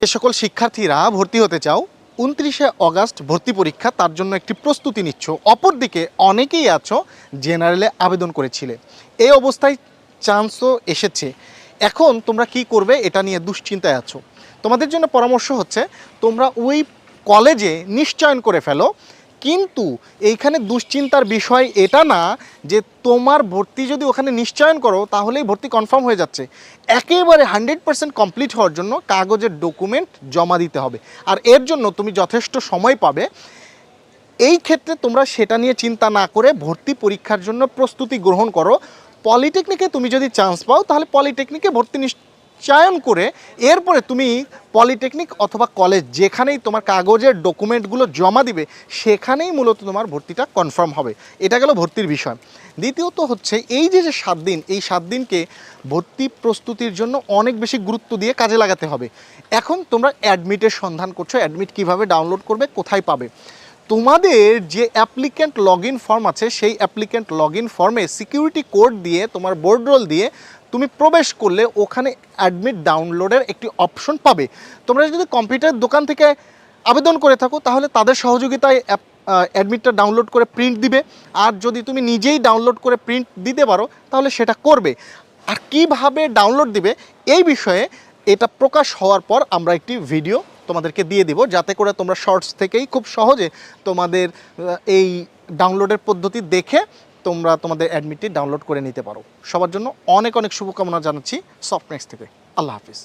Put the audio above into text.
যে সকল শিক্ষার্থীরা ভর্তি হতে চাও 29শে অগাস্ট ভর্তি পরীক্ষা, তার জন্য একটি প্রস্তুতি নিচ্ছ। অপরদিকে অনেকেই আছো জেনারেলে আবেদন করেছিলে, এই অবস্থায় চান্সও এসেছে। এখন তোমরা কি করবে এটা নিয়ে দুশ্চিন্তায় আছো। তোমাদের জন্য পরামর্শ হচ্ছে তোমরা ওই কলেজে নিশ্চয়ন করে ফেলো। কিন্তু এইখানে দুশ্চিন্তার বিষয় এটা না যে তোমার ভর্তি যদি ওখানে নিশ্চয়ন করো তাহলেই ভর্তি কনফার্ম হয়ে যাচ্ছে। একেবারে 100% কমপ্লিট হওয়ার জন্য কাগজের ডকুমেন্ট জমা দিতে হবে, আর এর জন্য তুমি যথেষ্ট সময় পাবে। এই ক্ষেত্রে তোমরা সেটা নিয়ে চিন্তা না করে ভর্তি পরীক্ষার জন্য প্রস্তুতি গ্রহণ করো। পলিটেকনিকে তুমি যদি চান্স পাও তাহলে পলিটেকনিকে ভর্তি নিশ্চয়ন করে এরপরে তুমি পলিটেকনিক অথবা কলেজ যেখানেই তোমার কাগজের ডকুমেন্টগুলো জমা দিবে সেখানেই মূলত তোমার ভর্তিটা কনফার্ম হবে। এটা গেল ভর্তির বিষয়। দ্বিতীয়ত হচ্ছে এই যে 7 দিন, এই 7 দিনকে ভর্তি প্রস্তুতির জন্য অনেক বেশি গুরুত্ব দিয়ে কাজে লাগাতে হবে। এখন তোমরা অ্যাডমিটের সন্ধান করছো, অ্যাডমিট কিভাবে ডাউনলোড করবে, কোথায় পাবে। তোমাদের যে অ্যাপ্লিক্যান্ট লগ ইন ফর্ম আছে সেই অ্যাপ্লিক্যান্ট লগ ইন ফর্মে সিকিউরিটি কোড দিয়ে তোমার বোর্ড রোল দিয়ে তুমি প্রবেশ করলে ওখানে অ্যাডমিট ডাউনলোডের একটি অপশন পাবে। তোমরা যদি কম্পিউটার দোকান থেকে আবেদন করে থাকো তাহলে তাদের সহযোগিতায় অ্যাডমিটটা ডাউনলোড করে প্রিন্ট দিবে, আর যদি তুমি নিজেই ডাউনলোড করে প্রিন্ট দিতে পারো তাহলে সেটা করবে। আর কিভাবে ডাউনলোড দিবে এই বিষয়ে এটা প্রকাশ হওয়ার পর আমরা একটি ভিডিও তোমাদেরকে দিয়ে দিব, যাতে করে তোমরা শর্টস থেকেই খুব সহজে তোমাদের এই ডাউনলোডের পদ্ধতি দেখে তোমরা তোমাদের অ্যাডমিটটি ডাউনলোড করে নিতে পারো। সবার জন্য অনেক অনেক শুভকামনা জানাচ্ছি সফটনেক্স থেকে। আল্লাহ হাফিজ।